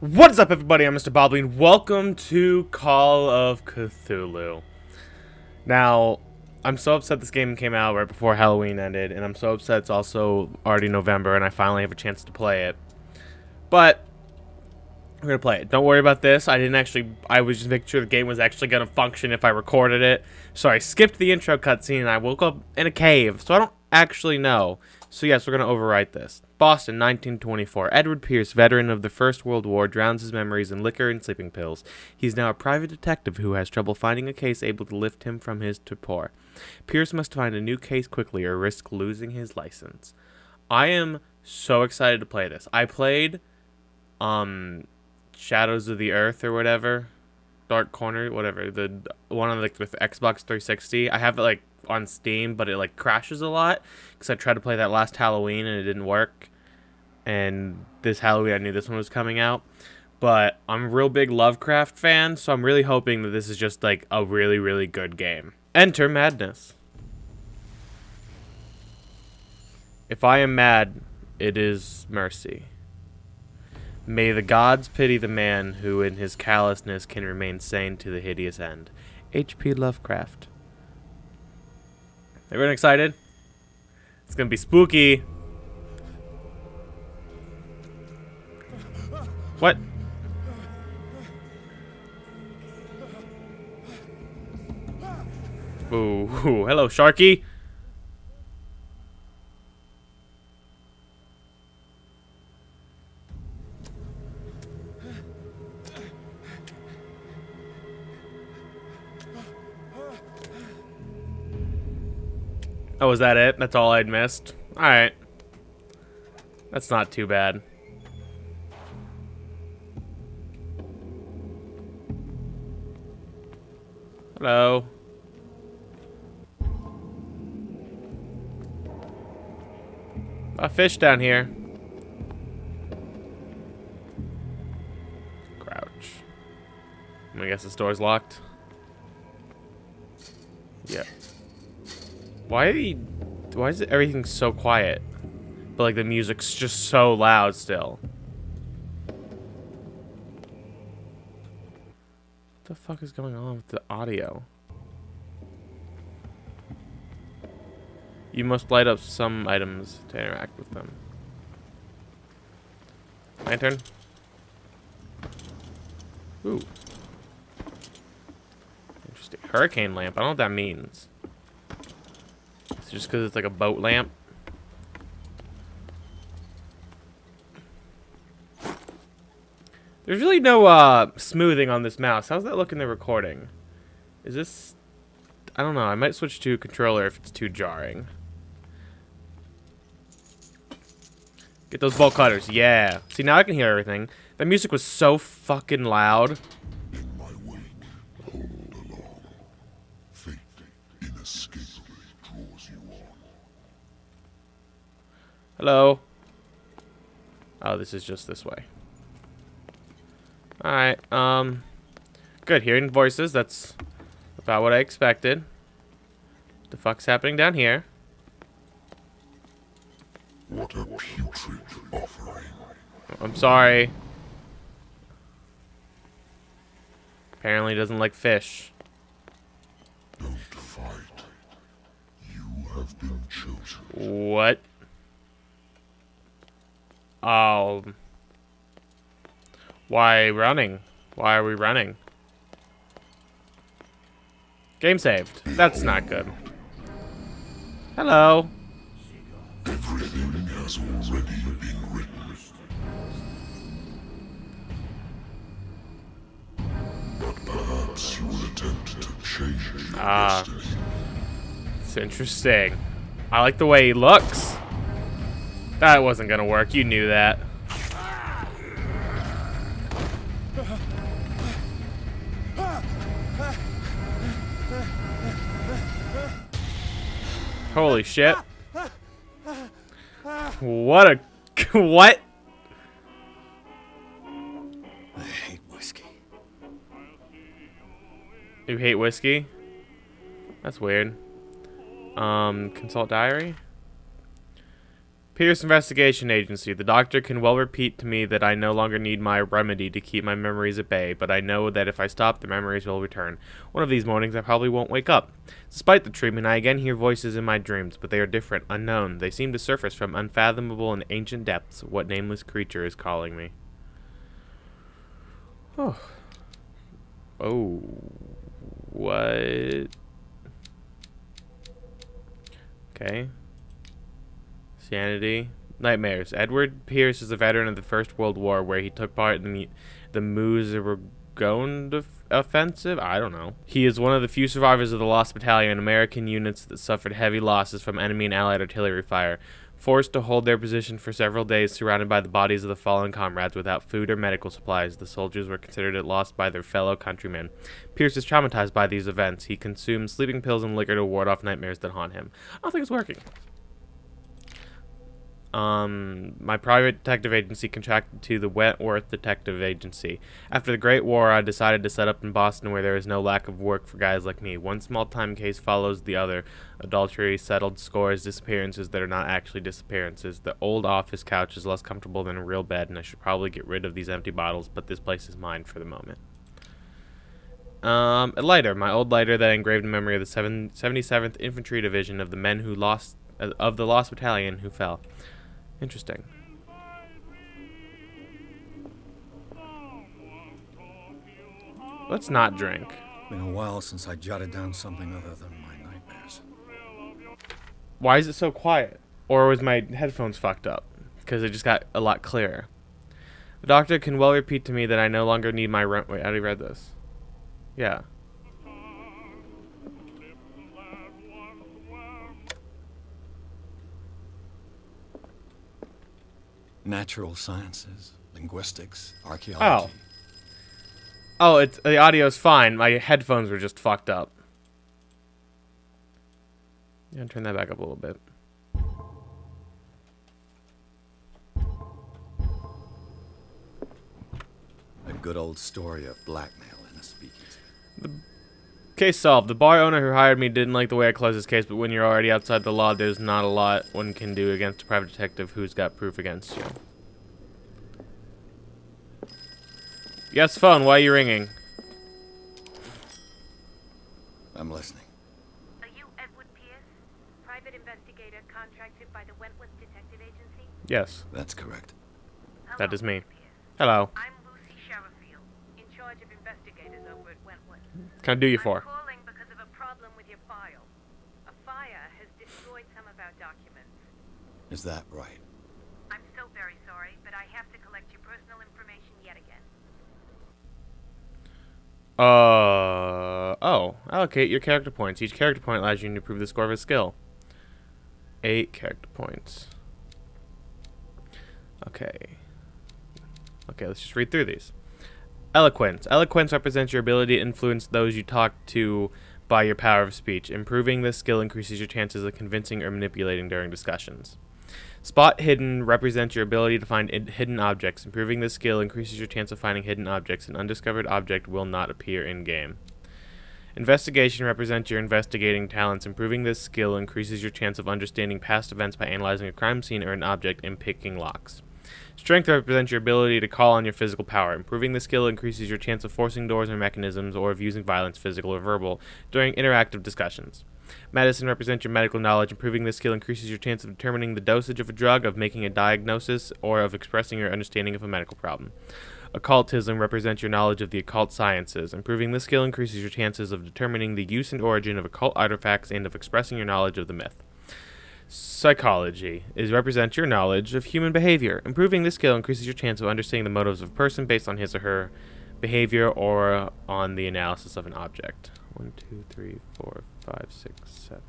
What is up, everybody? I'm Mr. Bobbly, and welcome to Call of Cthulhu. Now, I'm so upset this game came out right before Halloween ended, and I'm so upset it's also already November, and I finally have a chance to play it. But we're gonna play it. Don't worry about this. I was just making sure the game was actually gonna function if I recorded it. So I skipped the intro cutscene, and I woke up in a cave, so I don't actually know. So yes, we're gonna overwrite this. Boston, 1924. Edward Pierce, veteran of the First World War, drowns his memories in liquor and sleeping pills. He's now a private detective who has trouble finding a case able to lift him from his torpor. Pierce must find a new case quickly or risk losing his license. I am so excited to play this. I played, Shadows of the Earth or whatever, Dark Corner, whatever, the one on with Xbox 360. I have it like on Steam, but it like crashes a lot because I tried to play that last Halloween and it didn't work. And this Halloween, I knew this one was coming out. But I'm a real big Lovecraft fan, so I'm really hoping that this is just like a really, really good game. Enter madness. If I am mad, it is mercy. May the gods pity the man who in his callousness can remain sane to the hideous end. H.P. Lovecraft. Everyone excited? It's gonna be spooky. What? Ooh, hello, Sharky. Oh, was that it? That's all I'd missed? Alright. That's not too bad. Hello. A fish down here. Crouch. I guess this door's locked. Yeah. Why is everything so quiet? But like the music's just so loud still. What the fuck is going on with the audio? You must light up some items to interact with them. Lantern. Ooh. Interesting. Hurricane lamp. I don't know what that means. It's just because it's like a boat lamp. There's really no smoothing on this mouse. How's that look in the recording? Is this... I don't know. I might switch to controller if it's too jarring. Get those bolt cutters. Yeah. See, now I can hear everything. That music was so fucking loud. In my wake, hold along. Fate inescapably draws you on. Hello. Oh, this is just this way. Alright, good, hearing voices, that's about what I expected. What the fuck's happening down here? What a putrid offering. I'm sorry. Apparently doesn't like fish. Don't fight. You have been chosen. What? Oh. Why running? Why are we running? Game saved. That's not good. Hello. Everything has already been written. But perhaps you will attempt to change your destiny. It's interesting. I like the way he looks. That wasn't gonna work. You knew that. Holy shit. What a... what? I hate whiskey. You hate whiskey? That's weird. Consult diary? Pierce Investigation Agency. The doctor can well repeat to me that I no longer need my remedy to keep my memories at bay, but I know that if I stop, the memories will return. One of these mornings, I probably won't wake up. Despite the treatment, I again hear voices in my dreams, but they are different, unknown. They seem to surface from unfathomable and ancient depths. What nameless creature is calling me? Oh. Oh. What? Okay. Sanity. Nightmares. Edward Pierce is a veteran of the First World War, where he took part in the Meuse-Argonne offensive. I don't know. He is one of the few survivors of the Lost Battalion, American units that suffered heavy losses from enemy and allied artillery fire. Forced to hold their position for several days, surrounded by the bodies of the fallen comrades without food or medical supplies, the soldiers were considered lost by their fellow countrymen. Pierce is traumatized by these events. He consumes sleeping pills and liquor to ward off nightmares that haunt him. I don't think it's working. My private detective agency contracted to the Wentworth Detective Agency. After the Great War, I decided to set up in Boston, where there is no lack of work for guys like me. One small-time case follows the other. Adultery, settled scores, disappearances that are not actually disappearances. The old office couch is less comfortable than a real bed, and I should probably get rid of these empty bottles, but this place is mine for the moment. A lighter. My old lighter that engraved in memory of the 77th Infantry Division of the men who lost... of the Lost Battalion who fell. Interesting. Let's not drink. Been a while since I jotted down something other than my nightmares. Why is it so quiet? Or was my headphones fucked up? Because it just got a lot clearer. The doctor can well repeat to me that I no longer need my wait, I already read this. Yeah. Natural sciences, linguistics, archaeology. Oh, it's the audio's fine. My headphones were just fucked up. Yeah, turn that back up a little bit. A good old story of blackmail in a speakeasy. Case solved. The bar owner who hired me didn't like the way I closed his case, but when you're already outside the law, there's not a lot one can do against a private detective who's got proof against you. Yes, phone. Why are you ringing? I'm listening. Are you Edward Pierce, private investigator contracted by the Wentworth Detective Agency? Yes, That's correct. that is me. Mr. Pierce. Hello. I'm Lucy Sherrifield, in charge of investigators over at Wentworth. Can I do you for? I'm calling because of a problem with your file. A fire has destroyed some of our documents. Is that right? I'm so very sorry, but I have to collect your personal information yet again. Oh. Allocate your character points. Each character point allows you to improve the score of a skill. 8 character points. Okay, let's just read through these. Eloquence. Eloquence represents your ability to influence those you talk to by your power of speech. Improving this skill increases your chances of convincing or manipulating during discussions. Spot hidden represents your ability to find hidden objects. Improving this skill increases your chance of finding hidden objects. An undiscovered object will not appear in-game. Investigation represents your investigating talents. Improving this skill increases your chance of understanding past events by analyzing a crime scene or an object and picking locks. Strength represents your ability to call on your physical power. Improving the skill increases your chance of forcing doors or mechanisms or of using violence, physical or verbal, during interactive discussions. Medicine represents your medical knowledge. Improving this skill increases your chance of determining the dosage of a drug, of making a diagnosis, or of expressing your understanding of a medical problem. Occultism represents your knowledge of the occult sciences. Improving this skill increases your chances of determining the use and origin of occult artifacts and of expressing your knowledge of the myth. Psychology represents your knowledge of human behavior. Improving this skill increases your chance of understanding the motives of a person based on his or her behavior or on the analysis of an object. 1, 2, 3, 4, 5, 6, 7.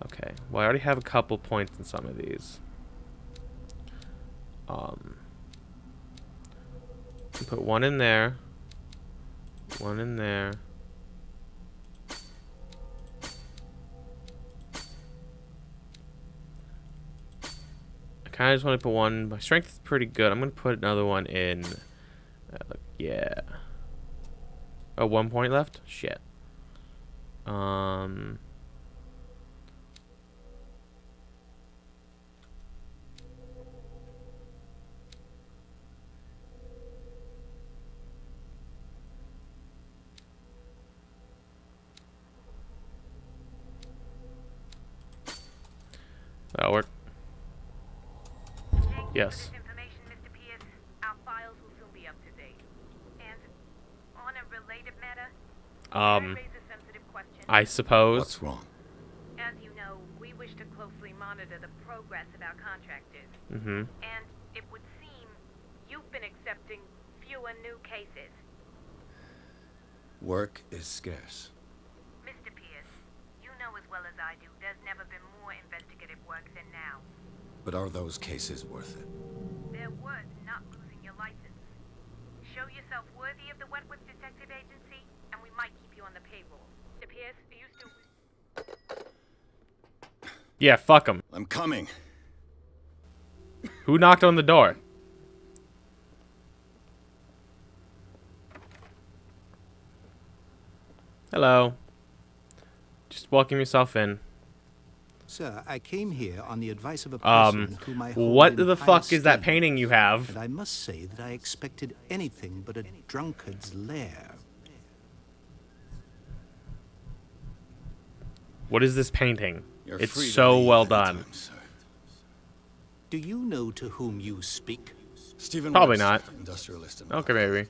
Okay, well, I already have a couple points in some of these. Put one in there. One in there. I kind of just want to put one. My strength is pretty good. I'm going to put another one in. Yeah. Oh, 1 point left? Shit. That'll work. Thank you Yes. for this information, Mr. Pierce. Our files will soon be up to date. And on a related matter, may I raise a sensitive question? I suppose. What's wrong? As you know, we wish to closely monitor the progress of our contractors. Mm-hmm. And it would seem you've been accepting fewer new cases. Work is scarce. Mr. Pierce, you know as well as I do, there's never been more investigative work than now. But are those cases worth it? They're worth not losing your license. Show yourself worthy of the Wentworth Detective Agency, and we might keep you on the payroll. Mr. Pierce, are you still... Yeah, fuck him. I'm coming. Who knocked on the door? Hello. Just welcome yourself in. Sir, I came here on the advice of a person whom I hold What in the high fuck is that esteem, painting you have? and I must say that I expected anything but a drunkard's lair. What is this painting? You're It's free to so leave well done. anytime, sir. Do you know to whom you speak? Stephen Probably Webster, not. Industrialist and Okay, maybe.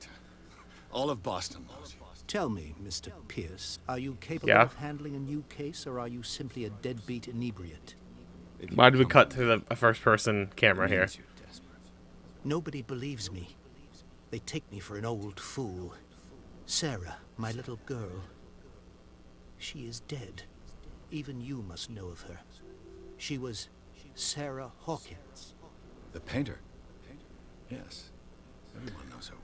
all of Boston knows you. Tell me, Mr. Pierce, are you capable Yeah? of handling a new case, or are you simply a deadbeat inebriate? If you Why did we come cut to to a first-person camera it here? means you're desperate. Nobody believes me. They take me for an old fool. Sarah, my little girl, she is dead. Even you must know of her. She was Sarah Hawkins. The painter? Yes. Everyone knows her work.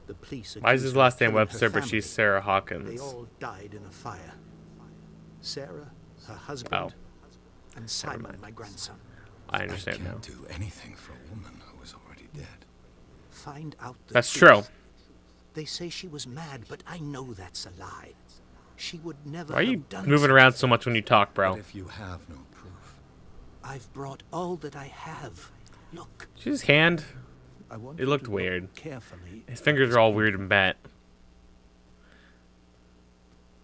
The police Why is accuse his her last of name killing her Webster, but family. she's Sarah They Hawkins? all died in a fire. Sarah, her husband, Oh. and Simon, mind. my grandson. I I understand now. can't do anything for a woman who is already dead. Find out the That's truth. true. They say she was mad, but I know that's a lie. She would never Why are have you done moving such around a so much when you talk, But bro? if you have no proof, I've brought all that I have. Look, Did his hand? I want It you looked to look weird. carefully. His at fingers this are all painting. weird and bent.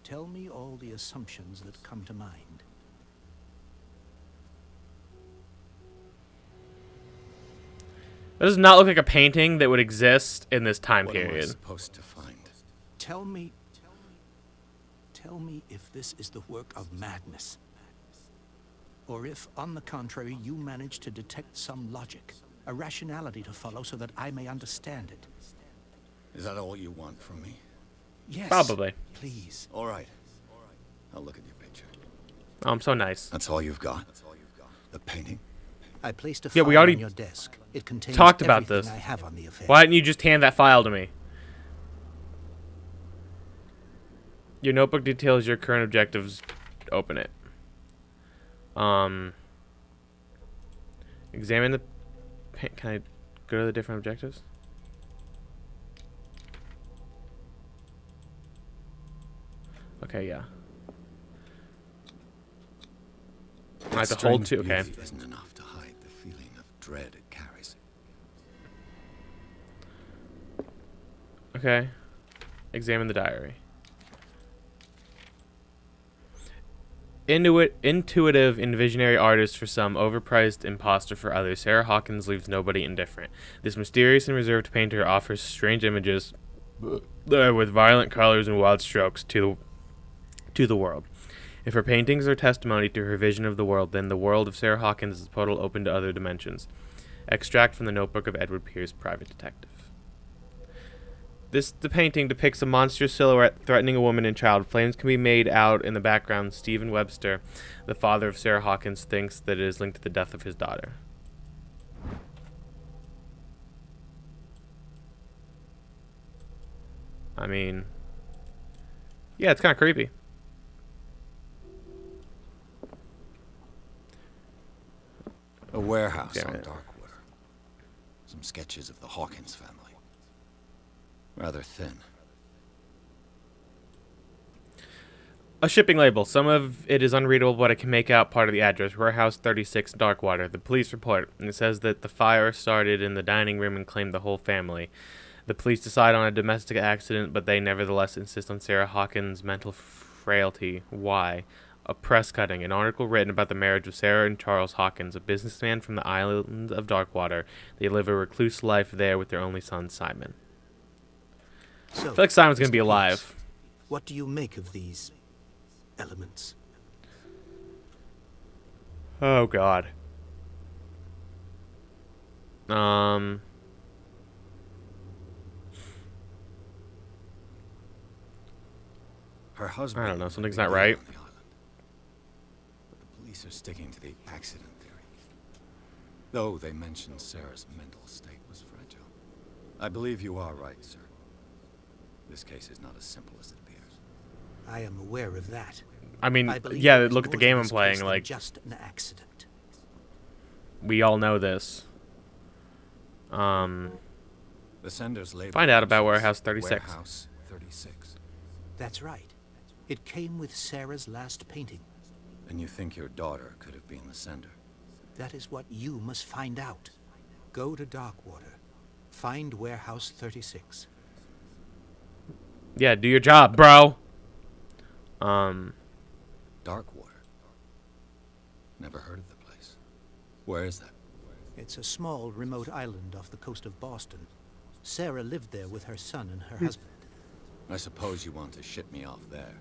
Tell me all the assumptions that come to mind. That does not look like a painting that would exist in this time what am I period. supposed to find? Tell me if this is the work of madness. Or if, on the contrary, you manage to detect some logic, a rationality to follow so that I may understand it. Is that all you want from me? Yes. Probably. Please. All right. I'll look at your picture. Oh, I'm so nice. That's all you've got? The painting? I placed a Yeah, file we already on your desk. It contains talked about everything this. I have on the affair. Why didn't you just hand that file to me? Your notebook details your current objectives. Open it. Examine the... Can I go to the different objectives? Okay, yeah. I have to hold Strange two. Okay. beauty isn't enough to hide the feeling of dread it carries. Okay. Examine the diary. Intuitive and visionary artist for some, overpriced imposter for others, Sarah Hawkins leaves nobody indifferent. This mysterious and reserved painter offers strange images with violent colors and wild strokes to the world. If her paintings are testimony to her vision of the world, then the world of Sarah Hawkins is a portal open to other dimensions. Extract from the notebook of Edward Pierce, private detective. The painting depicts a monstrous silhouette threatening a woman and child. Flames can be made out in the background. Stephen Webster, the father of Sarah Hawkins, thinks that it is linked to the death of his daughter. I mean, yeah, it's kind of creepy. A warehouse Damn on it. Darkwater. Some sketches of the Hawkins family. Rather thin. A shipping label. Some of it is unreadable, but I can make out part of the address. Warehouse 36, Darkwater. The police report. And it says that the fire started in the dining room and claimed the whole family. The police decide on a domestic accident, but they nevertheless insist on Sarah Hawkins' mental frailty. Why? a press cutting, an article written about the marriage of Sarah and Charles Hawkins, a businessman from the island of Darkwater. They live a recluse life there with their only son, Simon. So, I feel like Simon's going to Mr. be Pierce, alive. What do you make of these elements? Oh, God. Her husband. I don't know, was a something's big not deal right. on the island. But the police are sticking to the accident theory. Though they mentioned Sarah's mental state was fragile. I believe you are right, sir. This case is not as simple as it appears. I am aware of that. I mean, I believe yeah, there is look at the more to game I'm this playing. case than Like, just an accident. we all know this. The sender's label. Find out about mentions Warehouse 36. Warehouse 36. That's right. It came with Sarah's last painting. And you think your daughter could have been the sender? That is what you must find out. Go to Darkwater. Find Warehouse 36. Yeah, do your job, bro. Darkwater. Never heard of the place. Where is that? It's a small, remote island off the coast of Boston. Sarah lived there with her son and her husband. I suppose you want to ship me off there.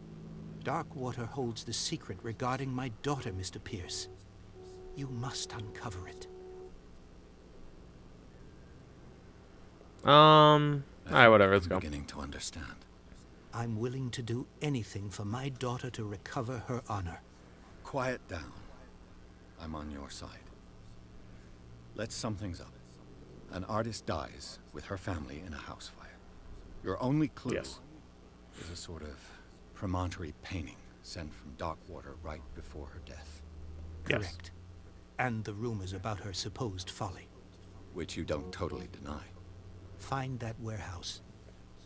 Darkwater holds the secret regarding my daughter, Mr. Pierce. You must uncover it. Alright, whatever, let's I'm go. beginning to understand. I'm willing to do anything for my daughter to recover her honor. Quiet down. I'm on your side. Let's sum things up. An artist dies with her family in a house fire. Your only clue Yes. is a sort of promontory painting sent from Darkwater right before her death, Yes. Correct. And the rumors about her supposed folly. which you don't totally deny. Find that warehouse.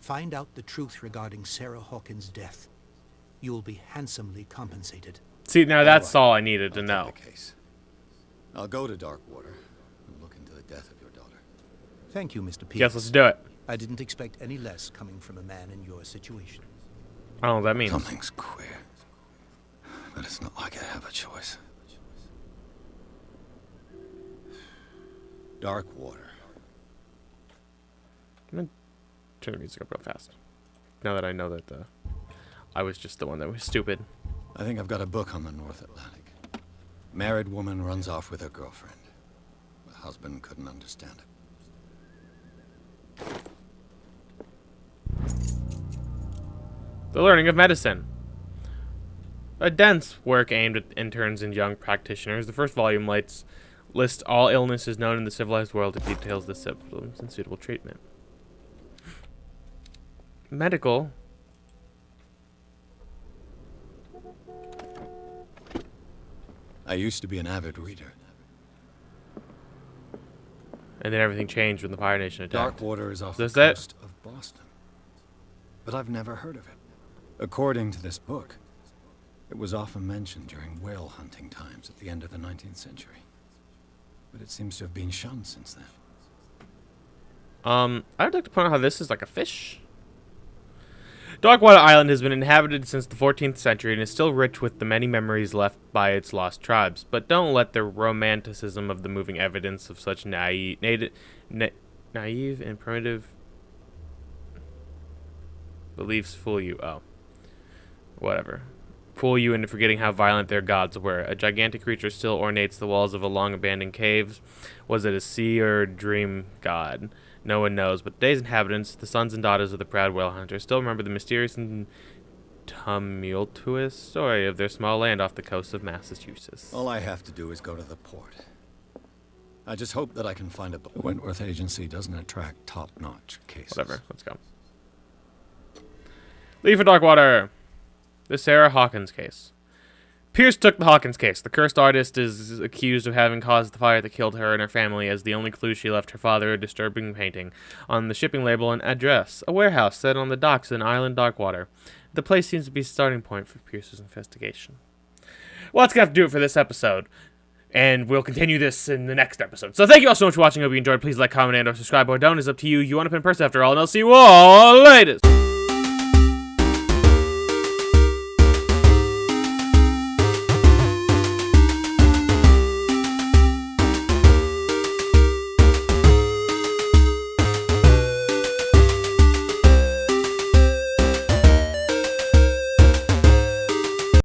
Find out the truth regarding Sarah Hawkins' death. You'll be handsomely compensated. See, now that's Alright. all I needed to I'll know. take the case. I'll go to Darkwater and look into the death of your daughter. Thank you, Mr. Pierce. Guess let's do it. I didn't expect any less coming from a man in your situation. I don't know what that means. Something's queer, but it's not like I have a choice. Darkwater. I'm gonna turn the music up real fast. Now that I know that I was just the one that was stupid. I think I've got a book on the North Atlantic. Married woman runs off with her girlfriend. The husband couldn't understand it. The Learning of Medicine. A dense work aimed at interns and young practitioners. The first volume lists all illnesses known in the civilized world and details the symptoms and suitable treatment. Medical. I used to be an avid reader. And then everything changed when the Fire Nation attacked. Darkwater is off the Is that- coast of Boston. But I've never heard of it. According to this book, it was often mentioned during whale hunting times at the end of the 19th century. But it seems to have been shunned since then. I'd like to point out how this is like a fish. Darkwater Island has been inhabited since the 14th century and is still rich with the many memories left by its lost tribes. But don't let the romanticism of the moving evidence of such naive and primitive beliefs fool you. Oh. Whatever. Fool you into forgetting how violent their gods were. A gigantic creature still ornates the walls of a long-abandoned cave. Was it a sea or a dream god? No one knows, but today's inhabitants, the sons and daughters of the proud whale hunters, still remember the mysterious and tumultuous story of their small land off the coast of Massachusetts. All I have to do is go to the port. I just hope that I can find a... The Wentworth Agency doesn't attract top-notch cases. Whatever, let's go. Leave for Darkwater! The Sarah Hawkins case. Pierce took the Hawkins case. The cursed artist is accused of having caused the fire that killed her and her family, as the only clue she left her father a disturbing painting. On the shipping label, an address. A warehouse set on the docks in Island Darkwater. The place seems to be a starting point for Pierce's investigation. Well, that's going to have to do it for this episode. And we'll continue this in the next episode. So thank you all so much for watching. Hope you enjoyed. Please like, comment, and or subscribe. Or don't. It's up to you. You want to pin person after all. And I'll see you all later.